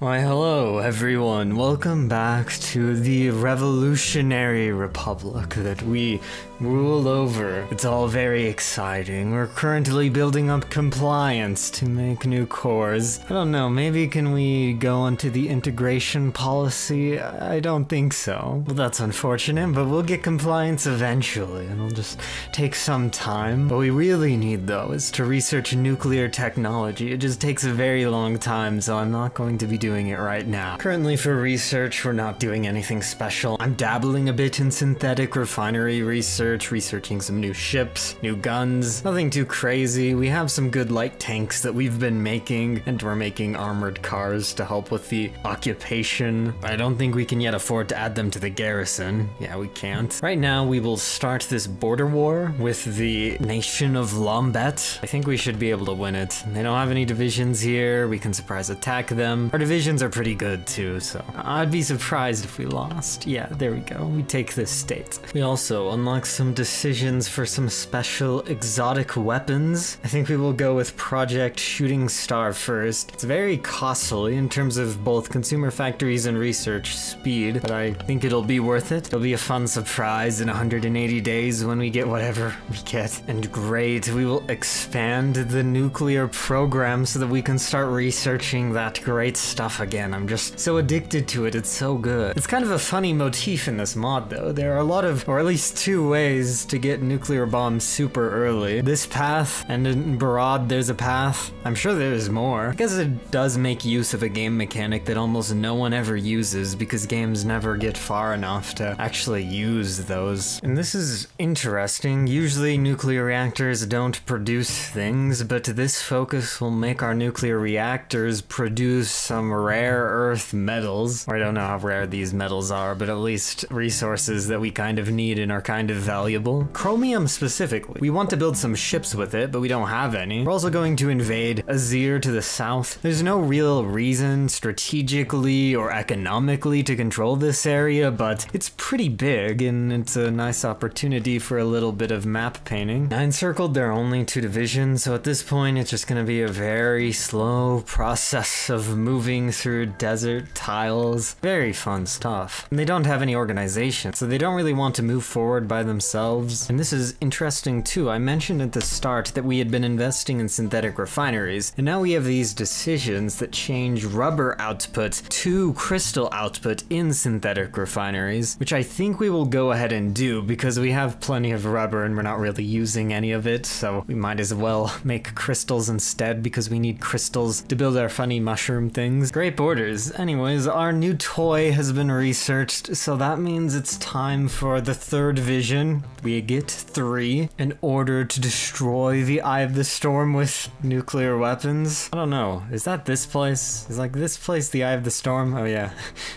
Why hello everyone, welcome back to the revolutionary republic that we rule over. It's all very exciting. We're currently building up compliance to make new cores. I don't know, maybe can we go onto the integration policy? I don't think so. Well, that's unfortunate, but we'll get compliance eventually. It'll just take some time. What we really need though is to research nuclear technology. It just takes a very long time, so I'm not going to be doing it right now. Currently for research, we're not doing anything special. I'm dabbling a bit in synthetic refinery research, researching some new ships, new guns, nothing too crazy. We have some good light tanks that we've been making, and we're making armored cars to help with the occupation. I don't think we can yet afford to add them to the garrison. Yeah, we can't. Right now, we will start this border war with the nation of Lombet. I think we should be able to win it. They don't have any divisions here. We can surprise attack them. Our divisions are pretty good too, so I'd be surprised if we lost. Yeah, there we go. We take this state. We also unlock some decisions for some special exotic weapons. I think we will go with Project Shooting Star first. It's very costly in terms of both consumer factories and research speed, but I think it'll be worth it. It'll be a fun surprise in 180 days when we get whatever we get. And great, we will expand the nuclear program so that we can start researching that great stuff again. I'm just so addicted to it. It's so good. It's kind of a funny motif in this mod though. There are a lot of, or at least two ways to get nuclear bombs super early. This path, and in Barad there's a path. I'm sure there's more. I guess it does make use of a game mechanic that almost no one ever uses because games never get far enough to actually use those. And this is interesting. Usually nuclear reactors don't produce things, but this focus will make our nuclear reactors produce some rare earth metals. Or I don't know how rare these metals are, but at least resources that we kind of need and are kind of valuable. Chromium specifically. We want to build some ships with it, but we don't have any. We're also going to invade Azir to the south. There's no real reason strategically or economically to control this area, but it's pretty big and it's a nice opportunity for a little bit of map painting. I encircled their only two divisions, so at this point it's just going to be a very slow process of moving through desert tiles. Very fun stuff. And they don't have any organization, so they don't really want to move forward by themselves. And this is interesting too. I mentioned at the start that we had been investing in synthetic refineries, and now we have these decisions that change rubber output to crystal output in synthetic refineries, which I think we will go ahead and do because we have plenty of rubber and we're not really using any of it, so we might as well make crystals instead because we need crystals to build our funny mushroom things. Great borders. Anyways, our new toy has been researched, so that means it's time for the third vision. We get 3 in order to destroy the Eye of the Storm with nuclear weapons. I don't know. Is that this place? Is like this place the Eye of the Storm? Oh yeah.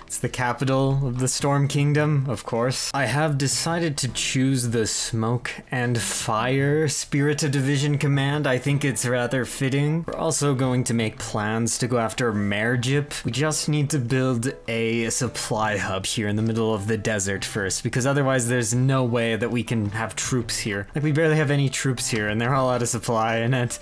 It's the capital of the Storm Kingdom, of course. I have decided to choose the Smoke and Fire Spirit of Division Command. I think it's rather fitting. We're also going to make plans to go after Merjip. We just need to build a supply hub here in the middle of the desert first, because otherwise there's no way that we can have troops here. Like, we barely have any troops here, and they're all out of supply, and at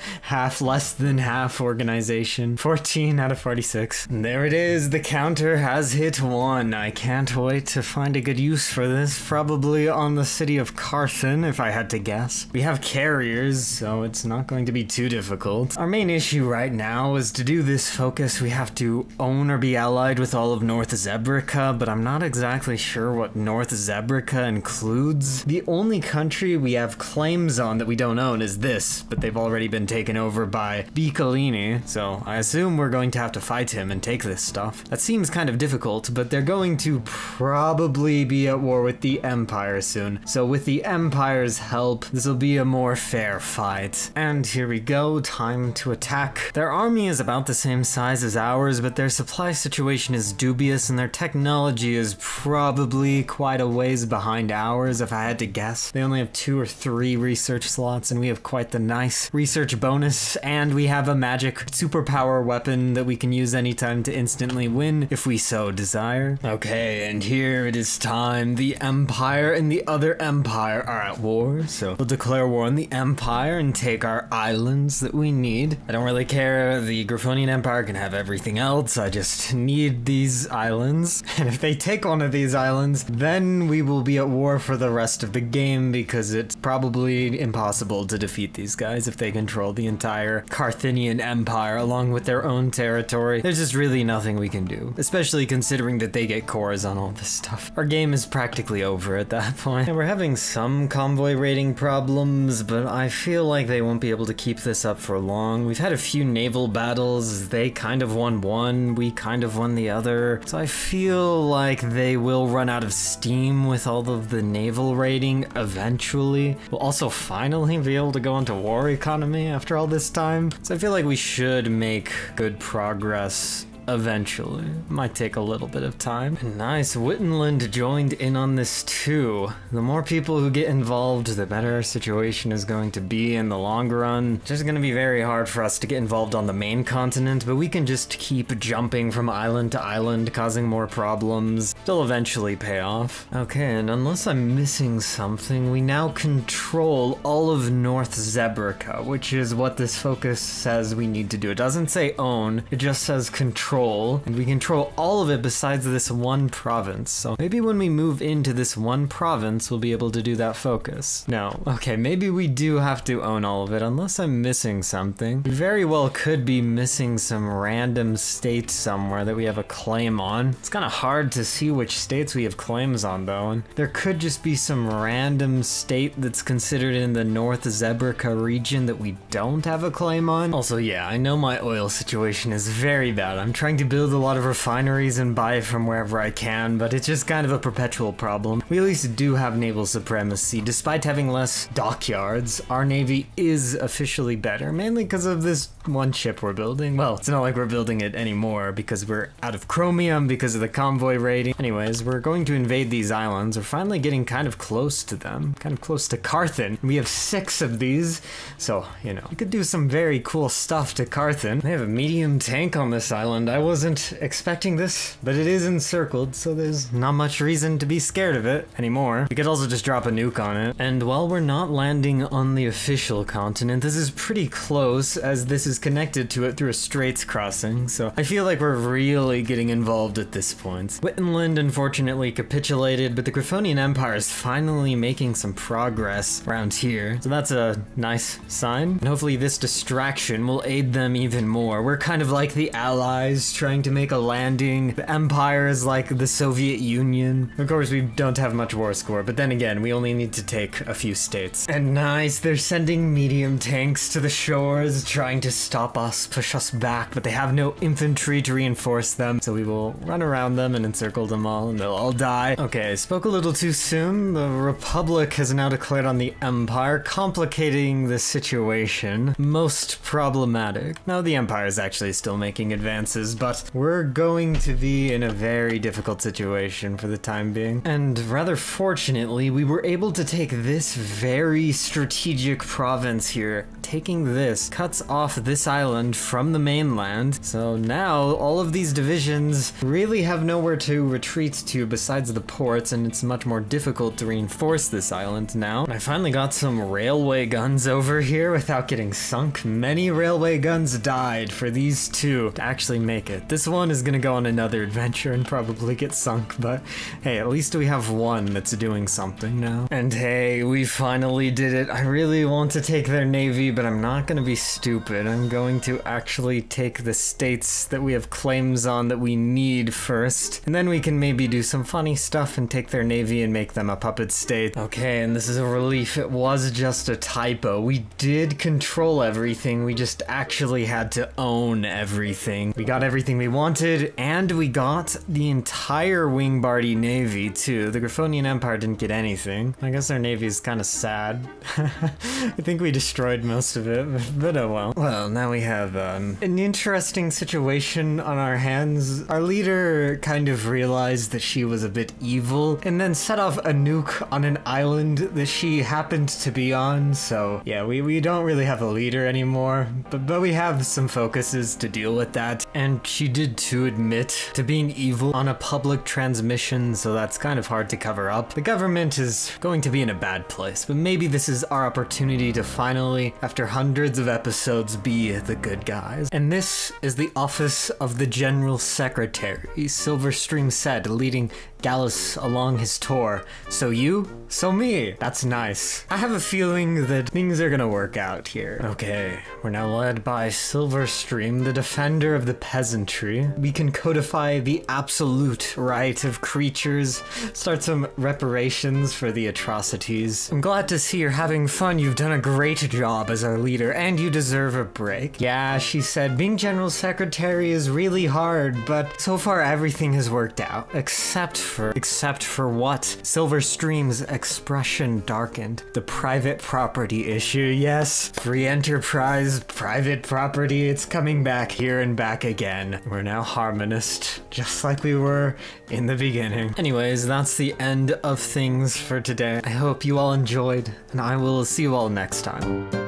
less than half organization. 14 out of 46. And there it is, the counter has hit 1. I can't wait to find a good use for this, probably on the city of Karthin, if I had to guess. We have carriers, so it's not going to be too difficult. Our main issue right now is to do this focus, we have to own or be allied with all of North Zebrica, but I'm not exactly sure what North Zebrica includes. The only country we have claims on that we don't own is this, but they've already been taken over by Biccolini, so I assume we're going to have to fight him and take this stuff. That seems kind of difficult, but they're going to probably be at war with the Empire soon, so with the Empire's help, this will be a more fair fight. And here we go, time to attack. Their army is about the same size as ours, but their supply situation is dubious and their technology is probably quite a ways behind ours if I had to to guess. They only have 2 or 3 research slots, and we have quite the nice research bonus, and we have a magic superpower weapon that we can use anytime to instantly win if we so desire. Okay, and here it is time. The Empire and the other empire are at war, so we'll declare war on the Empire and take our islands that we need. I don't really care. The Karthinian Empire can have everything else. I just need these islands. And if they take one of these islands, then we will be at war for the rest of the game, because it's probably impossible to defeat these guys if they control the entire Karthinian Empire along with their own territory. There's just really nothing we can do, especially considering that they get cores on all this stuff. Our game is practically over at that point. And we're having some convoy raiding problems, but I feel like they won't be able to keep this up for long. We've had a few naval battles. They kind of won one, we kind of won the other. So I feel like they will run out of steam with all of the naval raiding eventually. We'll also finally be able to go into war economy after all this time. So I feel like we should make good progress eventually. Might take a little bit of time. And nice, Wittenland joined in on this too. The more people who get involved, the better our situation is going to be in the long run. It's just gonna be very hard for us to get involved on the main continent, but we can just keep jumping from island to island, causing more problems. It'll eventually pay off. Okay, and unless I'm missing something, we now control all of North Zebrica, which is what this focus says we need to do. It doesn't say own, it just says control. And we control all of it besides this one province. So maybe when we move into this one province, we'll be able to do that focus. No, okay, maybe we do have to own all of it, unless I'm missing something. We very well could be missing some random state somewhere that we have a claim on. It's kind of hard to see which states we have claims on though, and there could just be some random state that's considered in the North Zebrica region that we don't have a claim on. Also, yeah, I know my oil situation is very bad. I'm trying to build a lot of refineries and buy from wherever I can, but it's just kind of a perpetual problem. We at least do have naval supremacy. Despite having less dockyards, our navy is officially better, mainly because of this one ship we're building. Well, it's not like we're building it anymore because we're out of chromium because of the convoy raiding. Anyways, we're going to invade these islands. We're finally getting kind of close to them, kind of close to Karthin. We have 6 of these, so, you know, we could do some very cool stuff to Karthin. They have a medium tank on this island. I wasn't expecting this, but it is encircled, so there's not much reason to be scared of it anymore. We could also just drop a nuke on it. And while we're not landing on the official continent, this is pretty close, as this is connected to it through a straits crossing, so I feel like we're really getting involved at this point. Wittenland unfortunately capitulated, but the Karthinian Empire is finally making some progress around here, so that's a nice sign. And hopefully this distraction will aid them even more. We're kind of like the allies trying to make a landing. The Empire is like the Soviet Union. Of course, we don't have much war score, but then again, we only need to take a few states. And nice, they're sending medium tanks to the shores, trying to stop us, push us back, but they have no infantry to reinforce them, so we will run around them and encircle them all, and they'll all die. Okay, I spoke a little too soon. The Republic has now declared on the Empire, complicating the situation. Most problematic. Now, the Empire is actually still making advances, but we're going to be in a very difficult situation for the time being. And rather fortunately, we were able to take this very strategic province here. Taking this cuts off this island from the mainland, so now all of these divisions really have nowhere to retreat to besides the ports, and it's much more difficult to reinforce this island now. I finally got some railway guns over here without getting sunk. Many railway guns died for these 2 to actually make it. This one is gonna go on another adventure and probably get sunk, but hey, at least we have one that's doing something now. And hey, we finally did it. I really want to take their navy, but I'm not gonna be stupid. I'm going to actually take the states that we have claims on that we need first, and then we can maybe do some funny stuff and take their navy and make them a puppet state. Okay, and this is a relief. It was just a typo. We did control everything. We just actually had to own everything. We got everything everything we wanted, and we got the entire Wingbardy Navy, too. The Karthinian Empire didn't get anything. I guess our Navy is kind of sad. I think we destroyed most of it, but oh well. Well, now we have an interesting situation on our hands. Our leader kind of realized that she was a bit evil, and then set off a nuke on an island that she happened to be on, so yeah, we don't really have a leader anymore, but we have some focuses to deal with that. And she did too admit to being evil on a public transmission, so that's kind of hard to cover up. The government is going to be in a bad place, but maybe this is our opportunity to finally, after hundreds of episodes, be the good guys. And this is the office of the General Secretary, Silverstream said, leading Gallus along his tour. So you, so me. That's nice. I have a feeling that things are gonna work out here. Okay, we're now led by Silverstream, the defender of the peasantry. We can codify the absolute right of creatures, start some reparations for the atrocities. I'm glad to see you're having fun. You've done a great job as our leader, and you deserve a break. Yeah, she said, being General Secretary is really hard, but so far everything has worked out, except for what? Silverstream's expression darkened. The private property issue, yes. Free enterprise, private property, it's coming back here and back again. We're now harmonist, just like we were in the beginning. Anyways, that's the end of things for today. I hope you all enjoyed, and I will see you all next time.